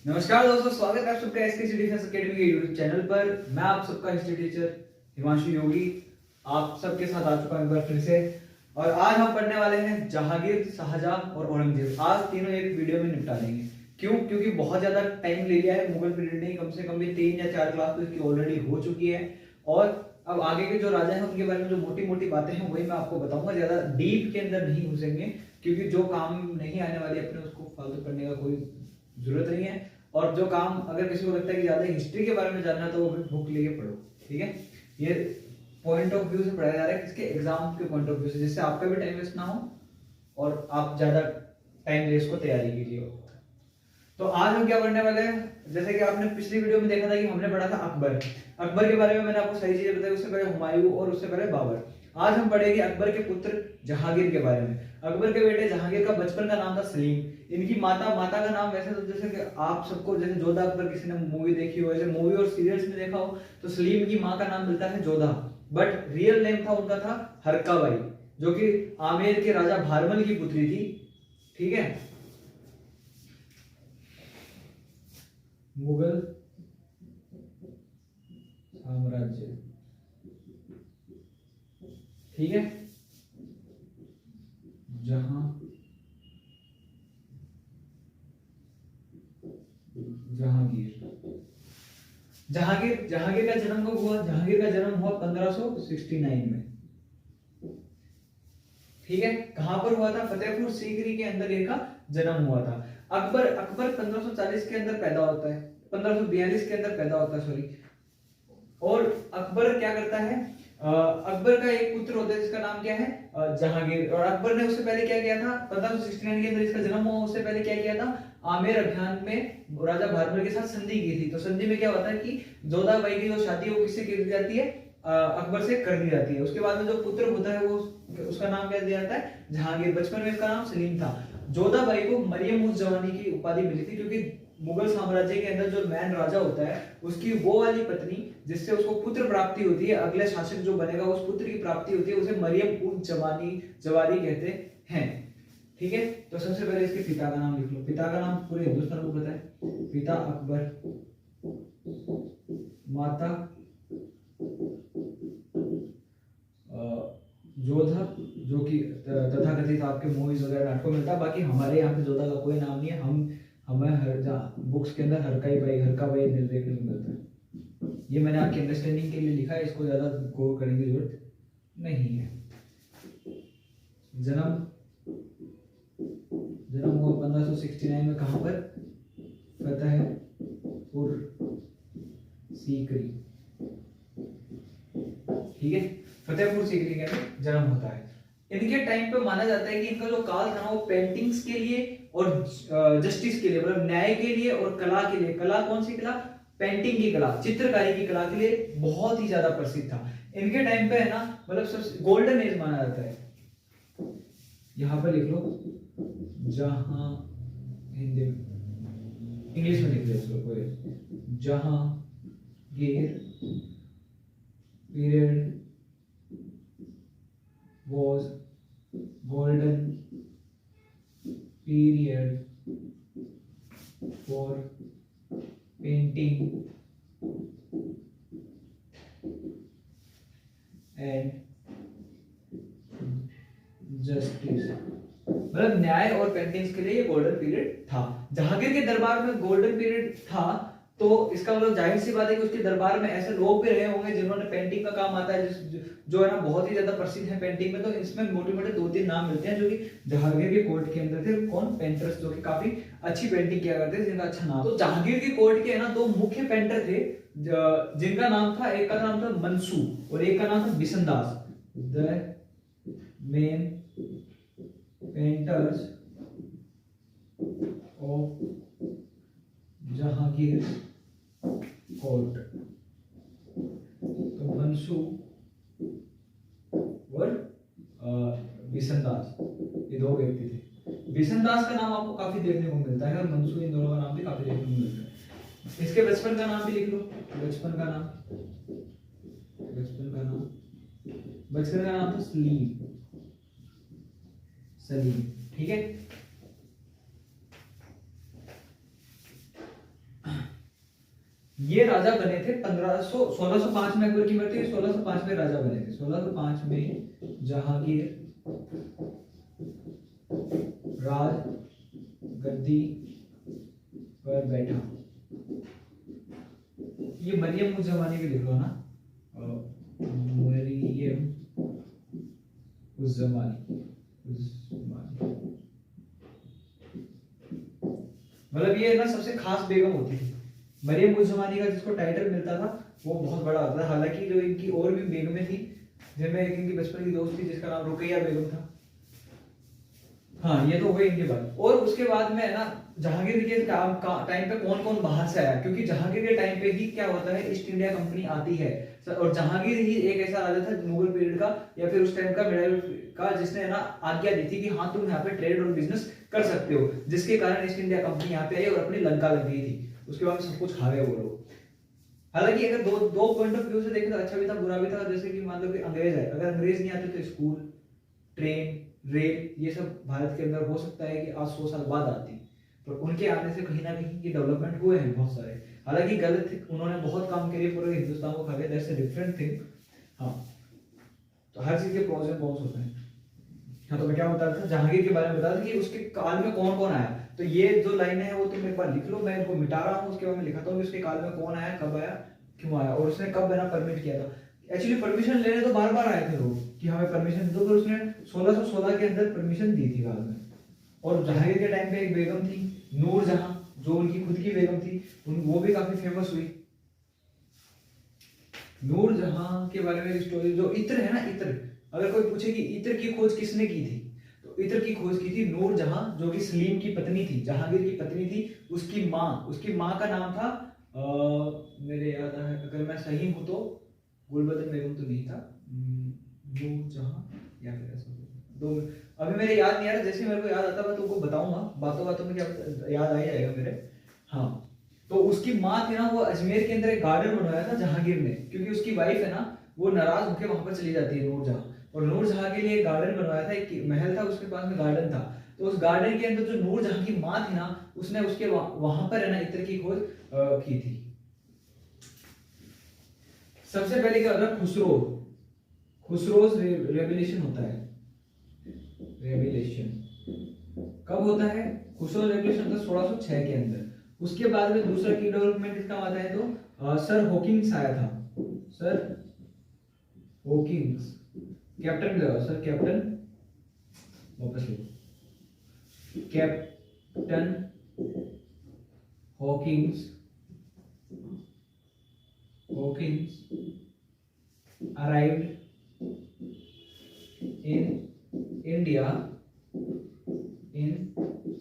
नमस्कार दोस्तों, स्वागत है आप सबका एसकेसी डिफेंस एकेडमी के यूट्यूब चैनल पर। मैं आप सबका हिस्ट्री टीचर हिमांशु योगी आप सबके साथ आ चुका हूं एक बार फिर से। और आज हम पढ़ने वाले हैं जहांगीर, शाहजहां और औरंगजेब। आज तीनों एक वीडियो में निपटा देंगे। क्यों? क्योंकि बहुत ज्यादा टाइम ले लिया है। मुगल पीरियड ने कम से कम भी 3 या 4 क्लास तो इसकी ऑलरेडी हो चुकी है। और अब आगे के जो राजा हैं उनके बारे में जो मोटी मोटी बातें हैं वही मैं आपको बताऊंगा। ज्यादा डीप के अंदर नहीं घुसेंगे, क्योंकि जो काम नहीं आने वाली अपने उसको फालतू पढ़ने का कोई जरूरत नहीं है। और जो काम अगर किसी को लगता है कि ज्यादा हिस्ट्री के बारे में जानना है तो वो भी बुक लेके पढ़ो, ठीक है। ये पॉइंट ऑफ व्यू से पढ़ाया जा रहा है, किसके एग्जाम के पॉइंट ऑफ व्यू से, जिससे आपका भी टाइम वेस्ट ना हो और आप ज्यादा टाइम दे इसको तैयारी कीजिए। तो आज हम क्या पढ़ने वाले हैं, जैसे कि आपने पिछली वीडियो में देखा था कि हमने पढ़ा था अकबर। अकबर के बारे में मैंने आपको सारी चीजें बताई, उससे पहले हुमायूं और उससे पहले बाबर। आज हम पढ़ेंगे अकबर के पुत्र जहांगीर के बारे में। अकबर के बेटे जहांगीर का बचपन का नाम था सलीम। इनकी माता का नाम वैसे तो जैसे कि आप सबको जैसे जोधा अकबर किसी ने मूवी देखी हो, ऐसे मूवी और सीरियल्स में देखा हो, तो सलीम की माँ का नाम मिलता है जोधा। बट रियल नेम था उनका था हरकाबाई, जो कि आमेर के राजा भारमल की पुत्री थी, ठीक है। मुगल साम्राज्य, ठीक है। जहांगीर का जन्म कब हुआ? जहांगीर का जन्म हुआ 1569 में, ठीक है। कहां पर हुआ था? फतेहपुर सीकरी के अंदर इनका जन्म हुआ था। अकबर 1540 के अंदर पैदा होता है, 1542 के अंदर पैदा होता है, सॉरी। और अकबर क्या करता है? अकबर का एक पुत्र होता है जिसका नाम क्या है? जहांगीर। और अकबर ने उससे पहले क्या किया था? 1569 के अंदर इसका जन्म हुआ, उससे पहले क्या किया था? आमेर अभियान में राजा भारमल के साथ संधि की थी। तो संधि में क्या होता है कि जोधा बाई की जो शादी है वो किससे की जाती है? अकबर से कर दी जाती है। उसके बाद में जो पुत्र होता है वो उसका नाम क्या दिया जाता है? जहांगीर। बचपन में इसका नाम सलीम था। जोधा बाई को मरियम उज जवानी की उपाधि मिली थी, क्योंकि मुगल साम्राज्य के अंदर जो मैन राजा होता है उसकी वो वाली पत्नी जिससे उसको पुत्र प्राप्ति होती है, अगले शासक जो बनेगा उस पुत्र की प्राप्ति होती है, उसे मरियम उज जवानी कहते हैं, ठीक है। तो सबसे पहले इसके पिता का नाम लिख लो। पिता का नाम पूरे हिंदुस्तान को पता है। पिता अकबर, माता जोधा, जो कि तथाकथित आपके मूवीज वगैरह नाटकों में मिलता है। बाकी हमारे यहाँ पे जोधा का कोई नाम नहीं है। हमें हर बुक्स के अंदर हरका बाई देखने को मिलता है। ये मैंने आपकी अंडरस्टैंडिंग के लिए लिखा है, इसको ज्यादा गौर करने की जरूरत नहीं है। जन्म हुआ 1569 में, कहां पर? फतेहपुर सीकरी, ठीक है। फतेहपुर सीकरी के अंदर जन्म होता है। इनके टाइम पे माना जाता है कि इनका जो काल था वो पेंटिंग्स के लिए और जस्टिस के लिए, मतलब न्याय के लिए और कला के लिए। कला कौन सी कला? पेंटिंग की कला, चित्रकारी की कला के लिए बहुत ही ज्यादा प्रसिद्ध था। इनके टाइम पे है ना, मतलब सबसे गोल्डन एज माना जाता है। यहां पर लिख लो जहां, हिंदी इंग्लिश में लिख लो इसको, कोई Jahangir period was golden period for painting and justice, मतलब न्याय और पेंटिंग्स के लिए ये गोल्डन पीरियड था। जहांगीर के दरबार में गोल्डन पीरियड था, तो इसका मतलब जाहिर सी बात है कि उसके दरबार में ऐसे लोग भी रहे होंगे जिन्होंने पेंटिंग का काम आता है, जो है ना बहुत ही ज्यादा प्रसिद्ध है पेंटिंग में। तो इसमें मोटे मोटे 2-3 नाम मिलते हैं जो कि जहांगीर के कोर्ट के अंदर थे। कौन? पेंटर्स, जो कि काफी अच्छी पेंटिंग किया करते थे, जिनका अच्छा नाम। तो जहांगीर के कोर्ट के है ना 2 मुख्य पेंटर थे, जिनका नाम था, एक का नाम था मंसू और एक का नाम था Bishandas. The main painters of Jahangir court. तो मंसू और बिशनदास, ये 2 व्यक्ति थे। बिशनदास का नाम आपको काफी देखने को मिलता है और मंसू, इन दोनों का नाम भी काफी देखने को मिलता है। इसके बचपन का नाम भी लिख लो। बचपन का नाम था सलीम, ठीक है। ये राजा बने थे 1605 में अकबर की मृत्यु, 1605 में राजा बने थे। 1605 में जहांगीर राज गद्दी पर बैठा। ये मरियम उज जमानी भी लिख लो ना, मरियम उज जमानी, मतलब ये ना सबसे खास बेगम होती थी। मरियम उज जमानी का जिसको टाइटल मिलता था वो बहुत बड़ा होता था। हालांकि जो इनकी और भी बेगमें थी, जिनमें एक इनकी बचपन की दोस्त थी जिसका नाम रुकैया बेगम था। हाँ, ये तो हुए इनके बाद। और उसके बाद में ना जहांगीर के टाइम पे कौन कौन बाहर से आया, क्योंकि जहांगीर के टाइम पे ही क्या होता है, ईस्ट इंडिया कंपनी आती है। और जहांगीर ही एक ऐसा राजा था मुगल पीरियड का या फिर उस टाइम का मिडिल का जिसने ना आज्ञा दी थी कि हाँ तुम यहाँ पे ट्रेड और बिजनेस कर सकते हो, जिसके कारण ईस्ट इंडिया कंपनी यहाँ पे आई और अपनी लंका लग गई थी। उसके बाद सब कुछ खा गए वो लोग। हालांकि अगर दो पॉइंट ऑफ व्यू से देखें तो अच्छा भी था बुरा भी था। जैसे कि मान लो कि अंग्रेज है, अगर अंग्रेज नहीं आते तो स्कूल, ट्रेन, रेल ये सब भारत के अंदर हो सकता है कि आज 100 साल बाद आती, पर उनके आने से कहीं ना कहीं ये डेवलपमेंट हुए हैं बहुत सारे। हालांकि गलत थे, उन्होंने बहुत काम करे पूरे हिंदुस्तान को खा गए, दैट्स अ डिफरेंट थिंग। हाँ, तो हर चीज के प्रोज एंड कॉन्स होते हैं। हाँ, तो मैं क्या बता रहा था, जहांगीर के बारे में बता रहा था कि उसके काल में कौन कौन आया। तो ये जो लाइन है वो तुम एक बार लिख लो, मैं इनको मिटा रहा हूँ, उसके बाद मैं लिखाता हूँ कि उसके काल में कौन आया, कब आया, क्यों आया, और उसने कब बिना परमिट किया था। एक्चुअली परमिशन लेने तो बार बार आए थे लोग कि हमें परमिशन दो, पर उसने 1616 के अंदर परमिशन दी थी बाद में। और जहांगीर के टाइम पे एक बेगम थी नूरजहां, जो उनकी खुद की बेगम थी, वो भी काफी फेमस हुई। नूरजहां के बारे में स्टोरी, जो इत्र है ना, इत्र, अगर कोई पूछे कि इत्र की खोज किसने की थी, तो इत्र की खोज की थी नूरजहां, जो कि सलीम की पत्नी थी, जहांगीर की पत्नी थी। उसकी माँ का नाम था मेरे याद है, अगर मैं सही हूं तो गुलबदन बेगम तो नहीं था, नूरजहां या फिर ऐसा दो, अभी मेरे याद नहीं आ रहा। जैसे मेरे को याद आता मैं तुमको बताऊंगा, बातों बातों में क्या याद आ ही जाएगा मेरे। हाँ, तो उसकी माँ थी ना, वो अजमेर के अंदर एक गार्डन बनवाया था जहांगीर ने, क्योंकि उसकी वाइफ है ना, वो नाराज होकर वहां पर चली जाती है नूरजहां, और नूरजहां के लिए एक गार्डन बनवाया था, एक महल था उसके पास में गार्डन था। तो उस गार्डन के अंदर जो नूरजहां की माँ थी ना, उसने उसके वहां पर है ना इत्र की खोज की थी। सबसे पहले क्या होता है, खुसरोज रेवोल्यूशन होता है। रेवोल्यूशन कब होता है, खुसरो रेवोल्यूशन था 1606 के अंदर। उसके बाद में दूसरा की डेवलपमेंट इसका आता है तो सर हॉकिंग्स आया था। Sir Hawkins, captain sir captain, वापस लो, captain Hawkins arrived in India in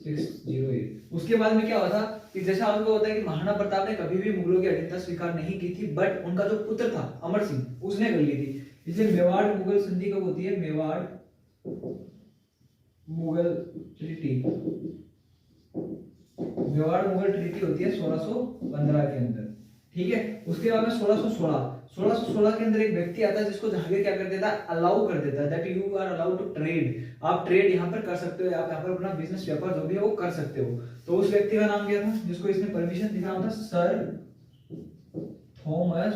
608। उसके बाद में क्या हुआ था कि जैसा आपको होता है कि महाराणा प्रताप ने कभी भी मुगलों की अधीनता स्वीकार नहीं की थी, बट उनका जो पुत्र था अमर सिंह, उसने कर ली थी। इसलिए मेवाड़ मुगल संधि कब होती है, मेवाड़ मुगल ट्रीटी, मेवाड़ मुगल ट्रीटी होती है 1615 के अंदर, ठीक है। उसके बाद में 1616 के अंदर एक व्यक्ति आता है जिसको जहांगीर क्या कर देता है, अलाउ कर देता है, that you are allowed to trade, आप ट्रेड यहाँ पर कर सकते हो, आप यहाँ पर अपना बिजनेस व्यापार जो भी है वो कर सकते हो। तो उस व्यक्ति का नाम क्या था जिसको इसने परमिशन दी, नाम था sir Thomas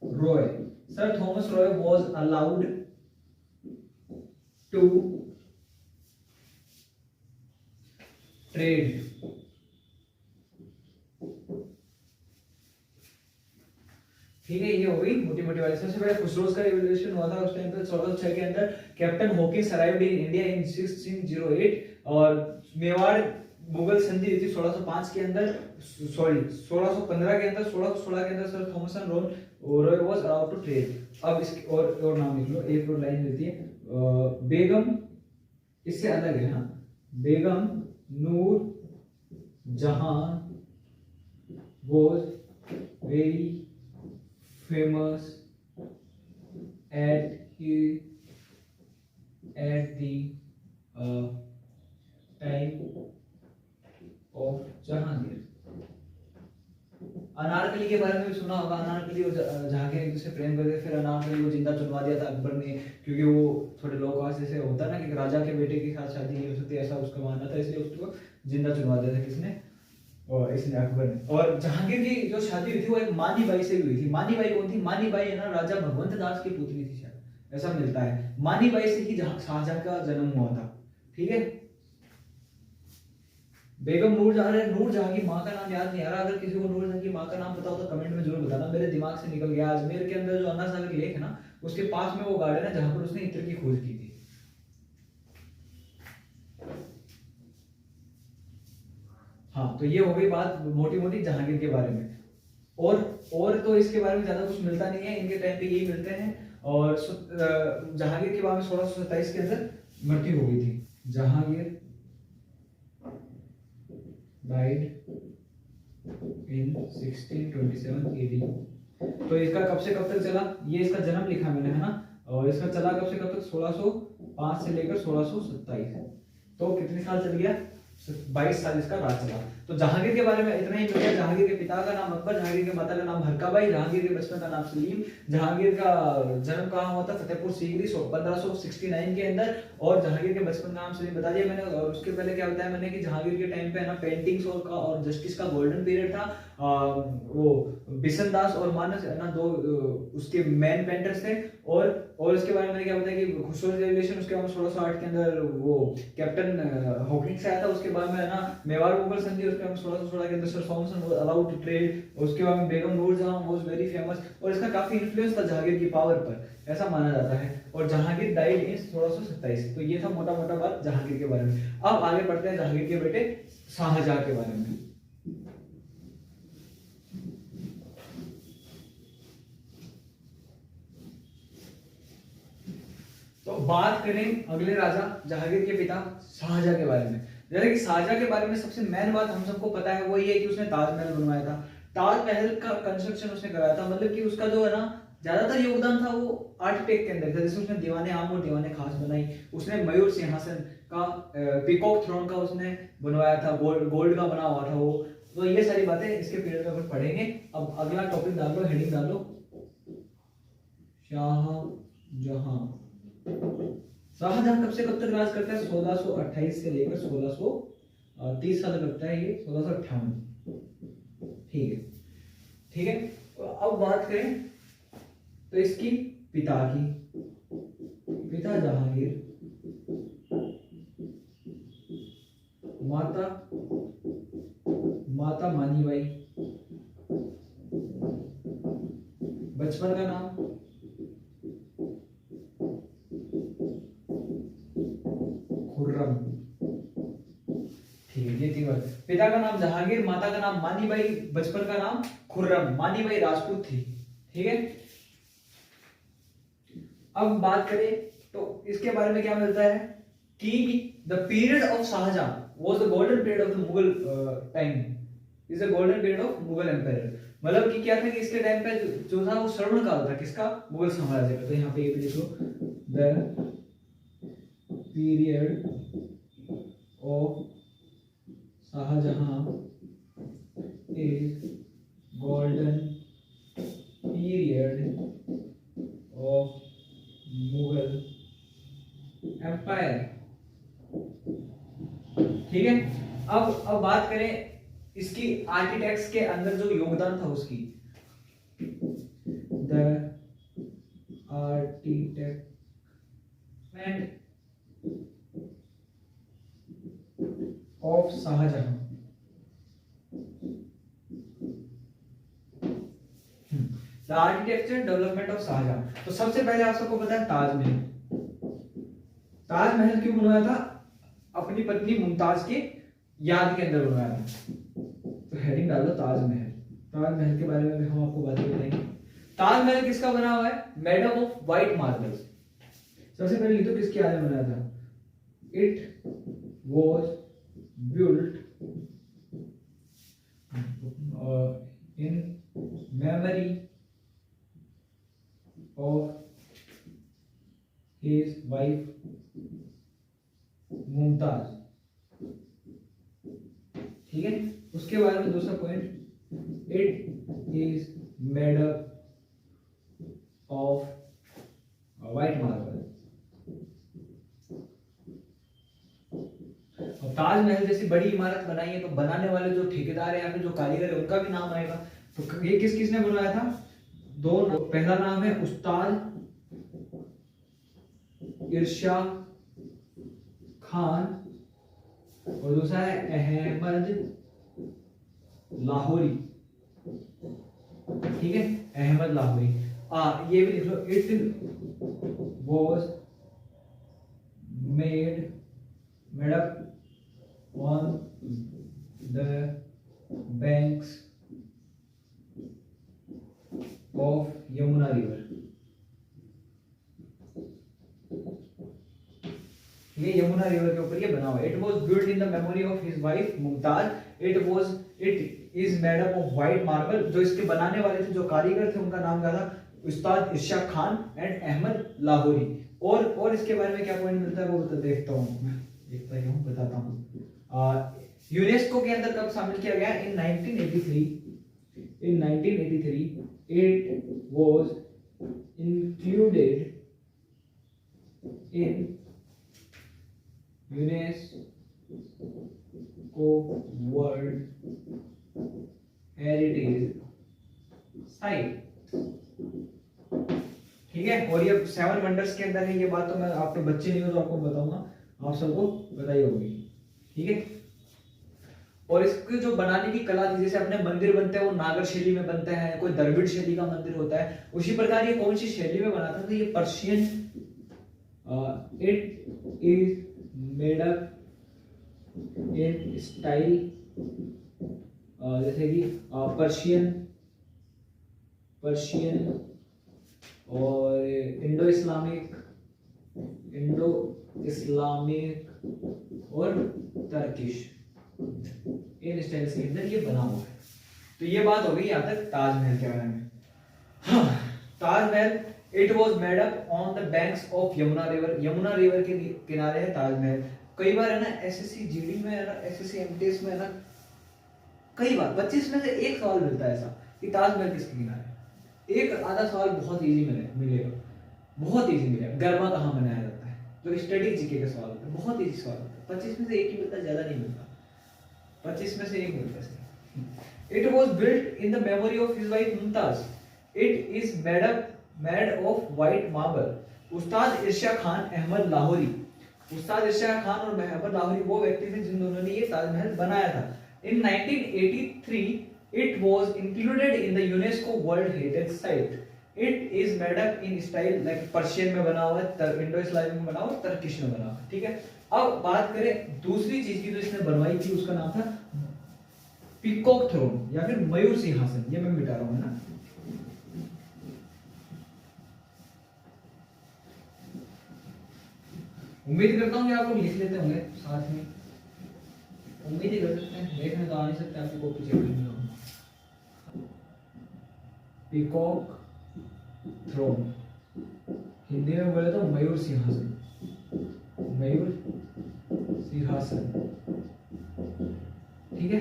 Roy. Sir Thomas Roy was allowed to trade. ठीक है, ये हो गई मोटी मोटी वाली। सबसे पहले खुसरोज का रिवॉल्यूशन हुआ था उस टाइम पे 1606 के अंदर। Captain Hawkins arrived in India in 1608, और मेवाड़ मुगल संधि हुई थी 1605 के अंदर, सॉरी 1615 के अंदर। 1616 के अंदर sir Thomas Roy was allowed to trade. अब इसके और नाम लिख लो, एक और लाइन रहती है, बेगम इससे अलग है, हाँ, बेगम नूर जहां was very famous at the time of Jahangir। Anarkali के बारे में भी सुना होगा, अनारकली और जहांगीर एक दूसरे प्रेम करते, फिर अनारकली को जिंदा चुनवा दिया था अकबर ने, क्योंकि वो थोड़े लो कास्ट जैसे होता ना कि राजा के बेटे के साथ शादी नहीं हो सकती, ऐसा उसका मानना था, इसलिए उसको जिंदा चुनवा दिया था किसने, और इसने अकबर ने। और जहांगीर की जो शादी हुई थी वो एक मानी बाई से हुई थी। मानी बाई कौन थी? मानी बाई है ना राजा भगवंत दास की पुत्री थी शायद, ऐसा मिलता है। मानी बाई से ही शाहजहां का जन्म हुआ था। ठीक है। बेगम नूर जहां की माँ का नाम याद नहीं आ रहा। अगर किसी को नूर जहां की माँ का नाम पता हो तो कमेंट में जरूर बताना, मेरे दिमाग से निकल गया। अजमेर के अंदर जो अन्ना सागर लेक है ना, उसके पास में वो गार्डन है जहां पर उसने इत्र की खोज की थी। हाँ, तो ये हो गई बात मोटी मोटी जहांगीर के बारे में। और तो इसके बारे में ज्यादा कुछ मिलता नहीं है, इनके टाइम पे यही मिलते हैं। और जहांगीर के बाद में 1627 के अंदर मृत्यु हो गई थी। Jahangir died in 1627 AD। तो इसका कब से कब तक चला, ये इसका जन्म लिखा मैंने, है ना। और इसका चला कब से कब तक? 1605 से लेकर 1627। तो कितने साल चल गया? 22 साल इसका राज चला। तो जहांगीर के बारे में इतना ही मिल गया। जहांगीर के पिता का नाम अकबर, जहांगीर के माता का नाम हरकाबाई, जहांगीर के बचपन का नाम सलीम। जहांगीर का जन्म कहाँ हुआ था? फतेहपुर सीकरी 1569 के अंदर। और जहांगीर के बचपन का नाम सलीम बता दिया मैंने। और उसके पहले क्या बताया मैंने कि जहांगीर के टाइम पे है ना पेंटिंग्स और जस्टिस का गोल्डन पीरियड था। वो बिशन दास और मानस है ना, दो उसके मेन पेंटर्स थे। और इसके बारे में मैंने क्या बताया कि खुसरो रेवोल्यूशन उसके बाद 1608 के अंदर वो कैप्टन हॉकिंस आया था। उसके बाद में है ना मेवाड़ मुगल संधि, उसके बाद 1616 के अंदर sir Thomson was allowed to trade. उसके बाद में Begum Nurjahan was very famous. और इसका काफी इन्फ्लुएंस था जहांगीर की पावर पर, ऐसा माना जाता है। और जहांगीर डाइड इन 1627। तो ये था मोटा मोटा बात जहांगीर के बारे में। अब आगे बढ़ते हैं जहांगीर के बेटे शाहजहां के बारे में। तो बात करें अगले राजा जहांगीर के पिता शाहजहां के बारे में। जैसे कि शाहजहां के बारे में सबसे मेन बात हम सबको पता है वो ये है कि उसने ताजमहल बनवाया था। ताजमहल का कंस्ट्रक्शन उसने कराया था, मतलब कि उसका जो है ना ज्यादातर योगदान था वो आर्किटेक्ट के अंदर था। जैसे उसने दीवाने आम और दीवाने खास बनाई, उसने मयूर सिंहासन का पीकॉक थ्रोन का उसने बनवाया था, गोल्ड का बना हुआ था वो। तो ये सारी बातें इसके पीरियड में अपन पढ़ेंगे। अब अगला टॉपिक डाल लो, हेडिंग डाल लो, शाहजहां। शाहजहां कब से कब तक राज करता है? 1628 से लेकर 1630 साल तक लगता है ये, 1658। ठीक है। ठीक है। तो अब बात करें तो इसकी पिता की। पिता जहांगीर, माता माता मानीबाई, बचपन का नाम खुर्रम। ठीक है, ये तीन बात। पिता का नाम जहांगीर, माता का नाम मानीबाई, बचपन का नाम खुर्रम। मानीबाई राजपूत थी। ठीक है। अब बात करें तो इसके बारे में क्या मिलता है कि the period of Shahjahan was the golden period of the Mughal time, is the golden period of Mughal empire. मतलब कि क्या था कि इसके टाइम पे जो था वो स्वर्ण काल था किसका? मुगल साम्राज्य का। तो यहाँ पे ये भी लिख लो, the period of Shahjahan is golden period of Mughal empire. ठीक है। अब बात करें इसकी आर्किटेक्ट्स के अंदर जो योगदान था उसकी। The architect of Shahjahan. The architecture development of Shahjahan. तो सबसे पहले आप सबको पता है ताजमहल। ताजमहल क्यों बनवाया था? अपनी पत्नी मुमताज के याद के अंदर बनवाया था। तो हेडिंग डाल दो ताजमहल। ताजमहल के बारे में भी हम आपको बातें बताएंगे। ताजमहल किसका बना हुआ है? Made up of white marbles. सबसे पहले लिखो किसके याद में बनाया था? It was built in memory of his wife Mumtaz. ठीक है। उसके बाद में दूसरा point, it is made up of white marble. और ताजमहल जैसी बड़ी इमारत बनाई है तो बनाने वाले जो ठेकेदार है या फिर जो कारीगर है उनका भी नाम आएगा। तो ये किस किसने बनवाया था? दो पहला नाम है उस्ताद इरशाद खान और दूसरा है अहमद लाहौरी। ठीक है, अहमद लाहौरी। ये भी लिख लो, it was made up on the banks of Yamuna river. ये यमुना रिवर के ऊपर ये बना हुआ है। It was build in the memory of his wife Mumtaz. It is made up of white marble. जो इसके बनाने वाले थे, जो कारीगर थे, उनका नाम क्या था? उस्ताद इरशाद खान एंड अहमद लाहौरी। और इसके बारे में क्या पॉइंट मिलता है वो देखता हूँ, मैं देखता ही हूँ, बताता हूँ। यूनेस्को के अंदर कब शामिल किया गया? इन 1983। इन 1983 it was included in UNESCO World Heritage Site। ठीक है, और ये 7 वंडर्स के अंदर है। ये बात तो मैं आपके बच्चे नहीं हो तो आपको बताऊंगा, आप सबको बताई होगी। ठीक है, और इसके जो बनाने की कला थी, जैसे अपने मंदिर बनते हैं वो नागर शैली में बनते हैं, कोई द्रविड़ शैली का मंदिर होता है, उसी प्रकार ये कौन सी शैली में बना था? तो ये Persian. It is made up in style, जैसे कि पर्शियन और इंडो इस्लामिक और टर्किश, इन स्टाइल्स के अंदर ये बना हुआ है। तो ये बात हो गई यहाँ तक ताजमहल के बारे में। हाँ, Taj Mahal it was made up on the banks of Yamuna river. Yamuna river के किनारे है ताजमहल। कई बार है ना एसएससी जीडी में है ना, एसएससी एमटीएस में है ना, कई बार 25 में से एक सवाल मिलता है ऐसा कि ताजमहल किसके किनारे। एक आधा सवाल बहुत इजी मिलेगा, बहुत इजी मिलेगा। गरबा कहाँ मनाया जाता है, जो स्टडी जीके के सवाल होते हैं, बहुत इजी सवाल होता है। 25 में से एक ही मिलता, ज्यादा नहीं मिलता, 25 में से एक मिलता है। It was built in the memory of his wife Mumtaz. It is made of white marble. उस्ताद इरशाद खान अहमद लाहौरी। उस्ताद इरशाद खान और अहमद लाहौरी वो व्यक्ति थे जिन दोनों ने ये ताजमहल बनाया था। In 1983, it was included in the UNESCO World Heritage Site. It is made up in style like Persian में बना हुआ है, इंडो इस्लामिक में बना हुआ है, टर्किश में बना हुआ है। ठीक है, अब बात करें दूसरी चीज की, जो इसने बनवाई थी उसका नाम था पीकॉक थ्रोन या फिर मयूर सिंहासन। ये मैं मिटा रहा हूं ना, उम्मीद करता हूं कि आप लोग लिख लेते होंगे साथ में, उम्मीद ही कर सकते हैं, देखने तो आ नहीं सकते, आपकी कॉपी चेक करनी होगी। पीकॉक थ्रोन हिंदी में बोले तो मयूर सिंहासन, मयूर सिंहासन। ठीक है,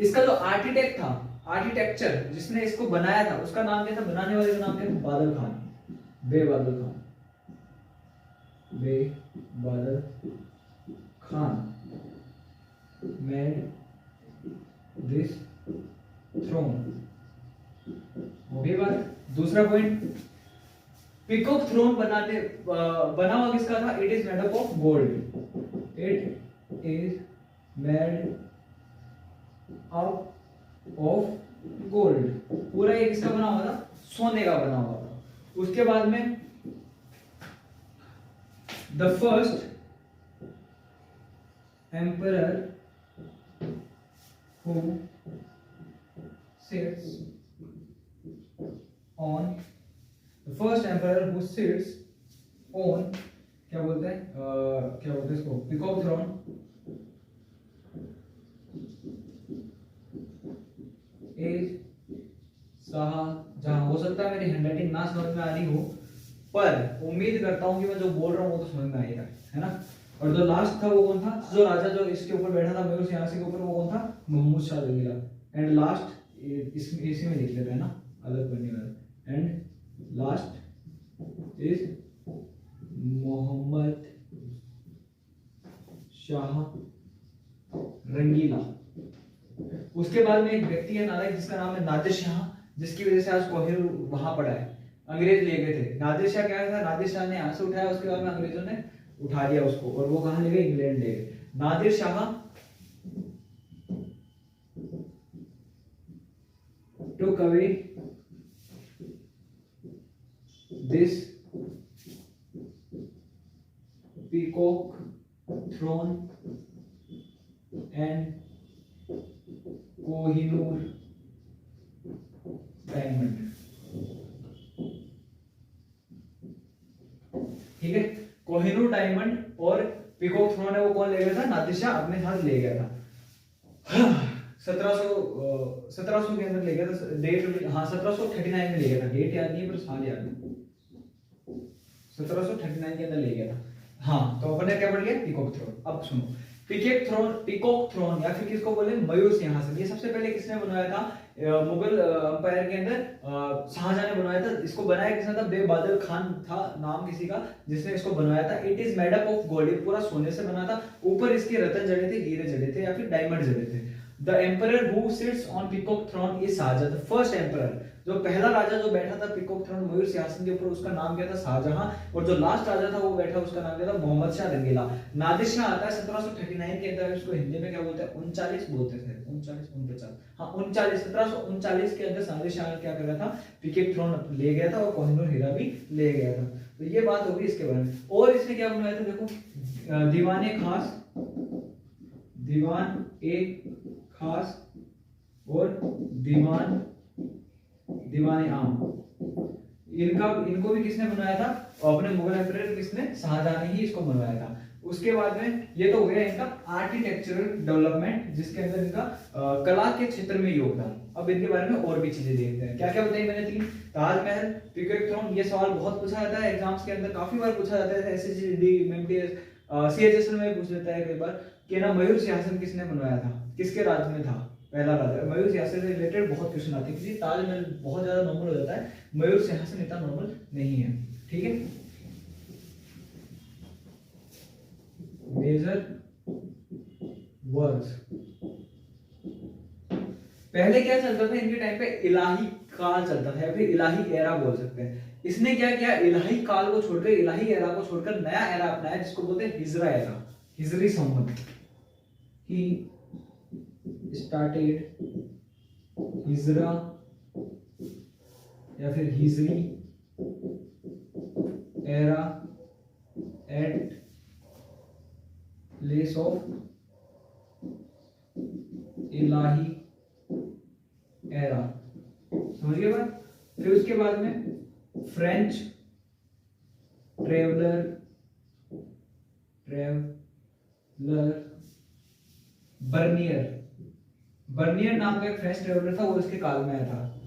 इसका जो आर्किटेक्ट था, आर्किटेक्चर जिसने इसको बनाया था, उसका नाम क्या था? बनाने वाले का नाम क्या था? बादल Khan, बेबादल Khan, बेबादल Khan made this throne। हो गई बात। दूसरा पॉइंट, पीकॉक थ्रोन बना हुआ किसका था? It is made up of gold. It is made up of gold. पूरा ये किसका बना हुआ था? सोने का बना हुआ था। उसके बाद में the first emperor who sits on, the first emperor who sits on, क्या बोलते हैं इसको? Peacock throne is Shahjahan. हो सकता है मेरी हैंडराइटिंग ना समझ में आ रही हो, पर उम्मीद करता हूं कि मैं जो बोल रहा हूं वो तो समझ में आएगा, है ना। और जो लास्ट था वो कौन था? जो राजा जो इसके ऊपर बैठा था मयूर सिंहासन के ऊपर, वो कौन था? मोहम्मद शाह जलीला। एंड लास्ट इसी में लिख लेते हैं ना, अलग करने वाला। And last is Mohammad Shah Rangila. उसके बाद में एक व्यक्ति है नालायक जिसका नाम है नादिर शाह, जिसकी वजह से आज कोहिनूर वहां पड़ा है। अंग्रेज ले गए थे। नादिर शाह क्या था, नादिर शाह ने यहाँ से उठाया, उसके बाद में अंग्रेजों ने उठा लिया उसको, और वो कहाँ ले गए, इंग्लैंड ले गए। Nadir Shah took away this peacock throne and Kohinoor diamond। ठीक है, कोहिनूर डायमंड और पीकॉक थ्रोन है वो कौन ले गया था, नादिर शाह अपने साथ ले गया था। 1700 के अंदर ले गया था डेट, हाँ 1739 में ले गया था, डेट याद नहीं है पर साल याद है, 1739 के अंदर ले गया था। हाँ तो अपन ने क्या पढ़ लिया, पीकॉक थ्रोन। अब सुनो, पीकॉक थ्रोन या फिर किसको बोले, मयूर सिंहासन, ये सबसे पहले किसने बनवाया था, मुगल अंपायर के अंदर शाहजहां ने बनवाया था। इसको बनाया किसने था, बेबादल खान था नाम किसी का, जिसने इसको बनवाया था। It is made up of gold, पूरा सोने से बना था, ऊपर इसके रतन जड़े थे, हीरे जड़े थे या फिर डायमंड जड़े थे। The emperor who sits on peacock throne is Shahjahan, the first emperor, जो पहला राजा जो बैठा था पीकॉक थ्रोन मयूर सिंहासन के ऊपर, उसका नाम क्या था, शाहजहां। और जो लास्ट राजा था वो बैठा, उसका नाम क्या था, मोहम्मद शाह रंगीला। नादिर शाह आता है 1739 के अंदर, इसको हिंदी में क्या बोलते हैं, 39 बोलते थे, 39 49, हाँ 39, 1739 के अंदर नादिर शाह ने क्या करा था, पीकॉक थ्रोन ले गया था और कोहिनूर हीरा भी ले गया था। तो ये बात होगी इसके बारे में। और इसने क्या बनवाया था, देखो दीवाने खास, दीवान एक खास और दीवाने आम, इनको भी किसने बनवाया था, और अपने मुगल एम्परर किसने, शाहजहां ने ही इसको बनवाया था। उसके बाद में ये तो हो गया इनका आर्किटेक्चरल डेवलपमेंट, जिसके अंदर इनका कला के क्षेत्र में योगदान। अब इनके बारे में और भी चीजें देखते हैं। क्या क्या बताई मैंने, 3, ताजमहल, पीकॉक थ्रोन, ये सवाल बहुत पूछा जाता है एग्जाम्स के अंदर, काफी बार पूछा जाता है, एसएससी एमटीएस सीएचएस में पूछ लेता है कई बार कि ना मयूर सिंहासन किसने बनवाया था, किसके राज में था पहला राजा। मयूर सिंहासन से रिलेटेड बहुत क्वेश्चन आते हैं, क्योंकि ताजमहल बहुत ज्यादा नॉर्मल हो जाता है, मयूर सिंहासन इतना नॉर्मल नहीं है। ठीक है, मेजर वर्ड्स, पहले क्या चलता था इनके टाइम पे, इलाही काल चलता था या फिर इलाही एरा बोल सकते हैं। इसने क्या किया, इलाही काल को छोड़कर, इलाही एरा को छोड़कर नया एरा अपनाया, जिसको बोलते हैं हिजरा era, Hijri Samvat. He started Hijra या फिर Hijri era at place of Ilahi era, समझ गए बात। फिर उसके बाद में फ्रेंच ट्रेवलर बर्नियर नाम का एक फ्रेंच ट्रेवलर था, वो इसके काल में आया था।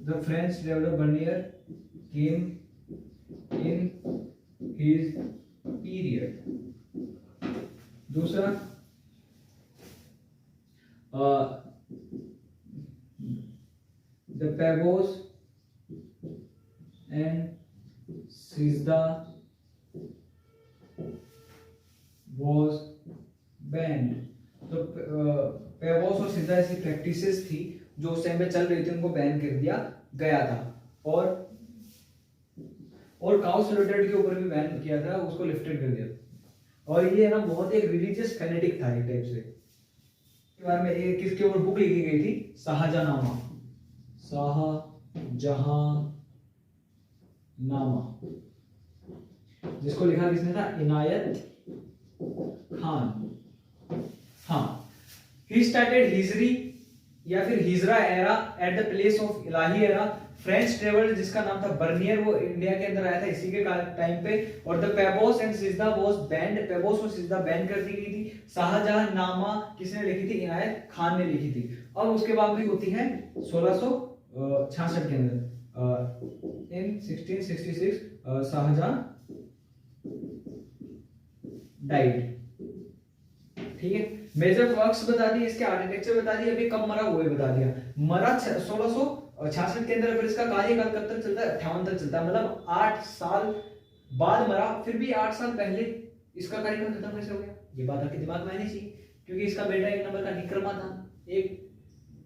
The French traveller Bernier came in his period. दूसरा the paibos and sijda was banned। तो पेबोस और सिजदा ऐसी प्रैक्टिसेस थी जो उस टाइम पे चल रही थी, उनको बैन कर दिया गया था। और काउ सैल्यूटेड के ऊपर भी बैन किया था, उसको लिफ्टेड कर दिया। और ये ना बहुत एक रिलीजियस फैनेटिक था एक टाइप से। इसके बारे में एक किसके ऊपर बुक लिखी गई थी, शाहजहांनामा, जिसको लिखा किसने था, इनायत खान। हाँ, ही स्टार्टेड हिजरी या फिर Hijra era at the place of Ilahi era. French traveller जिसका नाम था बर्नियर, वो इंडिया के अंदर आया था इसी के टाइम पे। और the paibos and सिजदा was band, पेबोस और सिजदा बैन कर दी गई थी। शाहजहांनामा किसने लिखी थी, इनायत खान ने लिखी थी। अब उसके बाद में होती है 1666 के अंदर, इन 1666 शाहजहां डाइड। ठीक है, मेजर वर्क्स बता दिए, इसके आर्किटेक्चर बता दिए, अभी कब मरा वो भी बता दिया। मरा 1666 के अंदर, फिर इसका कार्यकाल कब तक चलता है, 58 तक चलता है, मतलब 8 साल बाद मरा। फिर भी 8 साल पहले इसका कार्यकाल खत्म कैसे हो गया, ये बात आपके दिमाग में आनी चाहिए। क्योंकि इसका बेटा एक नंबर का निक्रमा था, एक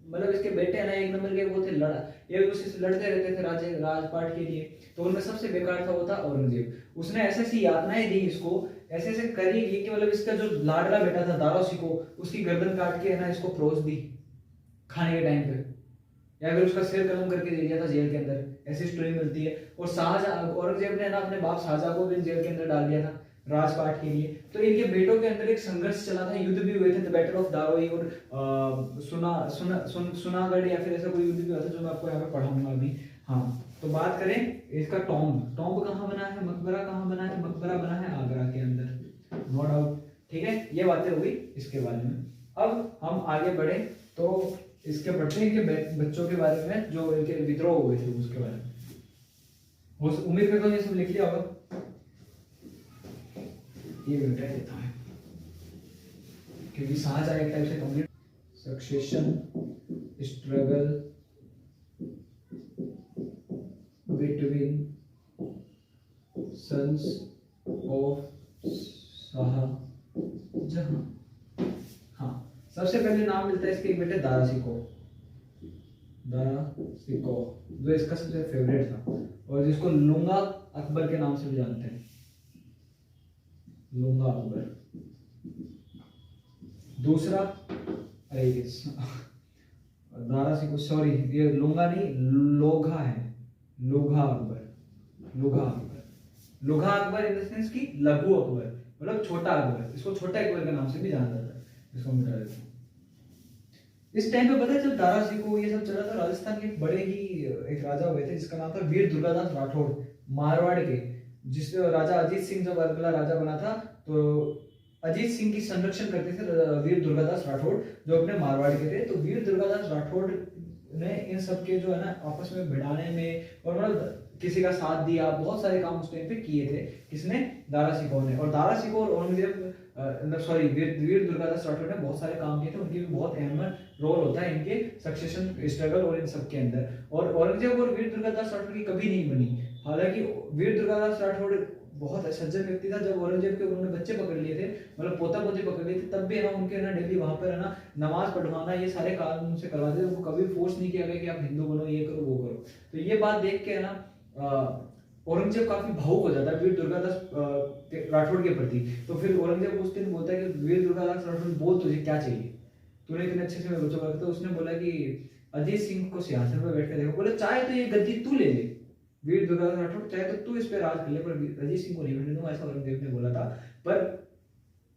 मतलब इसके बेटे है ना एक नंबर के वो थे, लड़ा एक दूसरे से लड़ते रहते थे राजपाट के लिए। तो उनमें सबसे बेकार था वो था औरंगजेब। उसने ऐसे ऐसी यातनाएं दी इसको, ऐसे ऐसे करी कि मतलब इसका जो लाडला बेटा था दारा सिको, उसकी गर्दन काट के है ना इसको परोस दी खाने के टाइम पे, या फिर उसका सिर कलम करके दे दिया था जेल के अंदर, ऐसी स्टोरी मिलती है। और शाहजहां औरंगजेब ने ना अपने बाप शाहजहां को भी जेल के अंदर डाल दिया था राजपाट के लिए। तो इनके बेटों के अंदर एक संघर्ष चला था, युद्ध भी हुए थे, द बैटल ऑफ दारोई और सुनागढ़ या फिर ऐसा कोई युद्ध भी हुआ था जो मैं आपको यहाँ पे पढ़ाऊंगा अभी। हाँ, तो बात करें इसका टॉम्ब, टॉम्ब कहाँ बना है, मकबरा कहाँ बना है, मकबरा बना है आगरा के अंदर, नो डाउट। ठीक है, ये बातें हुई इसके बारे में। अब हम आगे बढ़े तो इसके पढ़ते हैं इनके बच्चों के बारे में जो इनके विद्रोह हुए थे उसके बारे में। उम्मीद करता हूँ ये सब लिख लिया होगा, ये बेटा देता है क्योंकि शाहजहां एक टाइप से complete succession struggle between sons of Shahjahan. हाँ, सबसे पहले नाम मिलता है इसके एक बेटे दारा सिको, दारा सिको जो इसका सबसे फेवरेट था और जिसको लुंगा अकबर के नाम से भी जानते हैं, लुंगा अकबर। दूसरा अरे दारा सिको, सॉरी ये लुंगा नहीं लोघा है, लोघा अकबर, लोघा अकबर, लोघा अकबर इन द सेंस की लघु अकबर मतलब छोटा अकबर, इसको छोटा अकबर के नाम से भी जाना जाता है, इसको मिटा देते हैं। इस टाइम पे पता है जब दारा सिको ये सब चला था, राजस्थान के बड़े ही एक राजा हुए थे जिसका नाम था वीर दुर्गादास राठौड़, मारवाड़ के, जिस राजा अजीत सिंह जब अगला राजा बना था तो अजीत सिंह की संरक्षण करते थे वीर दुर्गादास राठौड़ जो अपने मारवाड़ के थे। तो वीर दुर्गादास राठौड़ ने इन सब के जो है ना आपस में भिड़ाने में और मतलब किसी का साथ दिया, बहुत सारे काम उस टाइम पे किए थे। किसने? दारा सिको ने। और दारा सिको और औरंगजेब सॉरी वीर दुर्गादास राठौड़ ने बहुत सारे काम किए थे, उनकी भी बहुत अहम रोल होता है इनके सक्सेशन स्ट्रगल और इन सब के अंदर। और औरंगजेब और वीर दुर्गादास राठौड़ की कभी नहीं बनी, हालांकि वीर दुर्गादास राठौड़ बहुत सज्जन व्यक्ति था। जब औरंगजेब के उन्होंने बच्चे पकड़ लिए थे, मतलब पोता पोती पकड़ लिए थे, तब भी है ना उनके ना डेली वहां पर है ना नमाज पढ़वाना ये सारे काम उनसे करवाते थे। उनको कभी फोर्स नहीं किया गया कि आप हिंदू बनो, ये करो वो करो। तो ये बात देख के है ना औरंगजेब काफी भावुक हो जाता है वीर दुर्गादास राठौड़ के प्रति। तो फिर औरंगजेब उस दिन बोलता है कि वीर दुर्गादास राठौड़ बोल तुझे क्या चाहिए, तूने इतने अच्छे से मेरे बच्चों का। तो उसने बोला कि अजीत सिंह को सिंहासन पर बैठ कर देखो, बोले चाहे तो ये गद्दी तू ले ले वीर दुर्गादास राठौड़, चाहे तो तू इस पे राज कर ले, पर अजीत सिंह को नहीं बैठने दूंगा, ऐसा औरंगजेब ने बोला था। पर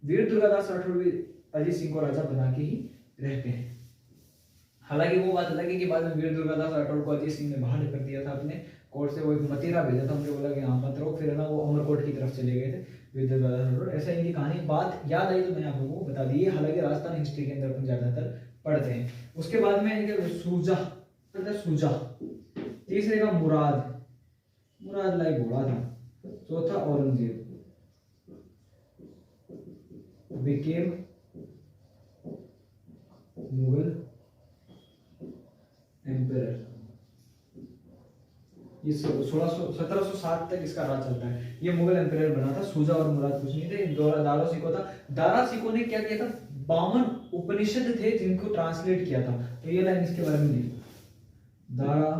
वीर दुर्गादास राठौड़ भी अजीत सिंह को राजा बना के ही रहते हैं। हालांकि वो बात अलग है कि बाद में वीर दुर्गादास राठौड़ को अजीत सिंह ने बाहर कर दिया था अपने कोर्ट से, वो एक मतीरा भेजा था, उनको बोला कि यहाँ मत रहो, फिर है ना वो अमरकोट की तरफ चले गए थे वीर दुर्गादास राठौड़। ऐसा इनकी कहानी बात याद आई तो मैंने आप लोगों को बता दी है, हालांकि राजस्थान हिस्ट्री के अंदर अपन ज्यादातर पढ़ते हैं। उसके बाद में इनके सूजा, सूजा। तीसरे का मुराद, मुराद लाई घोड़ा था। चौथा औरंगजेब, बिकेम मुगल एम्परर। ये 1707 तक इसका राज चलता है। ये मुगल एम्परर बना था। सूजा और मुराद कुछ नहीं थे, दारा सिको था। दारा सिको ने क्या किया था, 52 उपनिषद थे जिनको ट्रांसलेट किया था। तो ये लाइन इसके बारे में दी, Dara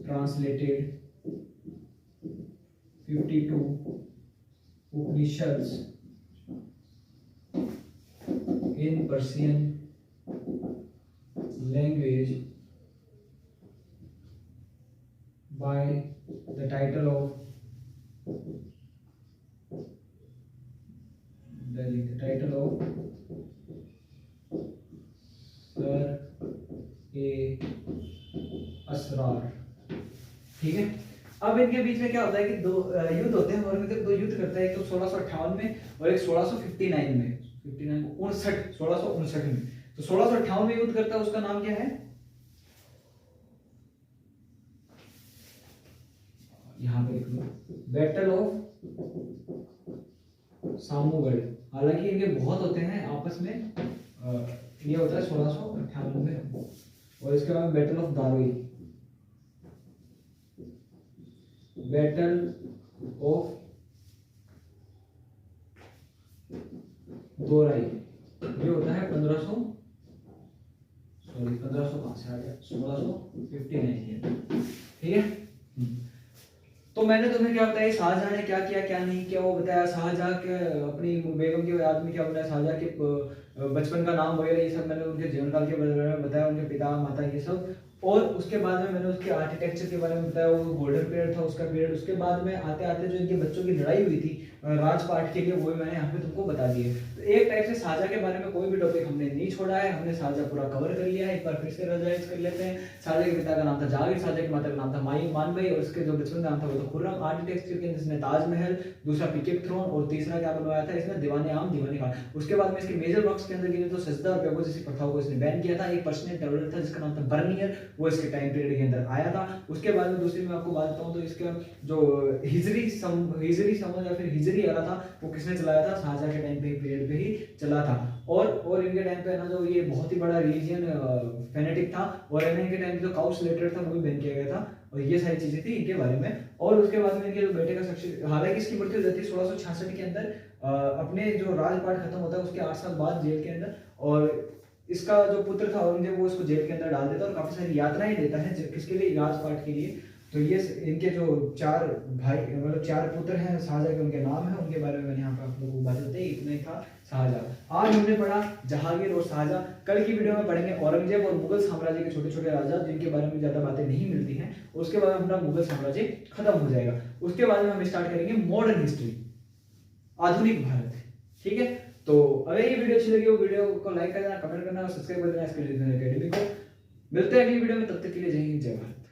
translated 52 Upanishads in Persian language by the title of Asrar. ठीक है, अब इनके बीच में क्या होता है कि दो युद्ध होते हैं और मतलब दो युद्ध करता है, एक तो 1658 में और एक 1659 में, 1659 में। तो 1658 में युद्ध करता है, उसका नाम क्या है, यहां पे लिख लो, बैटल ऑफ सामूगढ़। हालांकि इनके बहुत होते हैं आपस में, ये होता है 1658 में। और इसके बाद battle of दारोई, battle of Dorai, ये होता है 1500, सॉरी 1500 कहाँ से आ गया, 1659, ठीक है। तो मैंने तुम्हें क्या बताया शाहजहां ने क्या किया क्या नहीं किया वो बताया, शाहजहां के अपनी बेगम की याद में क्या बताया, शाहजहां के बचपन का नाम वगैरह ये सब मैंने उनके जीवन काल के बारे में बताया, उनके पिता माता ये सब। और उसके बाद में मैंने उसके आर्किटेक्चर के बारे में बताया, वो गोल्डन पीरियड था उसका पीरियड। उसके बाद में आते आते जो इनके बच्चों की लड़ाई हुई थी राजपाट के लिए, वो भी मैंने यहाँ पे तुमको बता दी है। तो एक टाइप से शाहजहां के बारे में कोई भी टॉपिक हमने नहीं छोड़ा है, हमने शाहजहां पूरा कवर कर लिया है। एक बार फिर से रिवाइज कर लेते हैं। शाहजहां के पिता का नाम था जहांगीर, शाहजहां की माता का नाम था माई मानबाई, और उसके जो बचपन का नाम था वो था खुर्रम। आर्किटेक्चर के इसने ताजमहल, दूसरा पिकेट थ्रोन, और तीसरा क्या बनवाया था इसने, दीवाने आम दीवाने खान। उसके बाद में इसके मेजर वर्क्स के अंदर गिने तो सजदा और बेगों जैसी प्रथाओं को इसने बैन किया था। एक पर्सनल ट्रेवलर था जिसका नाम था बर्नियर, वो इसके टाइम पीरियड के अंदर आया था। उसके बाद में दूसरी मैं आपको बात बताऊं तो इसका जो हिजरी समझ या फिर हिजरी एरा था वो किसने चलाया था, शाहजहां के टाइम पे पीरियड पे ही चला था। और इनके टाइम पे ना जो ये बहुत ही बड़ा रिलीजियन फेनेटिक था, और इनके टाइम पे जो काउ स्लेटर था वो भी बैन किया गया था। और ये सारी चीजें थी इनके बारे में। और उसके बाद में इनके जो बेटे का शख्स, हालांकि इसकी मृत्यु हो जाती है 1666 के अंदर, अपने जो राजपाट खत्म होता है उसके 8 साल बाद जेल के अंदर। और इसका जो पुत्र था औरंगजेब वो इसको जेल के अंदर डाल देता है और काफी सारी यातनाएं देता है किसके लिए, राजपाट के लिए। तो ये इनके जो 4 भाई मतलब 4 पुत्र हैं शाहजहां के, उनके नाम है, उनके बारे में मैंने यहाँ पे आप लोगों को बात बताई। इतना ही था शाहजहां। आज हमने पढ़ा जहांगीर और शाहजहां। कल की वीडियो में पढ़ेंगे औरंगजेब और मुगल साम्राज्य के छोटे छोटे राजा जिनके बारे में ज्यादा बातें नहीं मिलती हैं। उसके बाद अपना मुगल साम्राज्य खत्म हो जाएगा। उसके बाद में हम स्टार्ट करेंगे मॉडर्न हिस्ट्री, आधुनिक भारत, ठीक है। तो अगर ये वीडियो अच्छी लगी हो वीडियो को लाइक कर देना, कमेंट करना और सब्सक्राइब कर देना इसके लिए अकेडमी को। मिलते हैं अगली वीडियो में, तब तक के लिए जय हिंद जय भारत।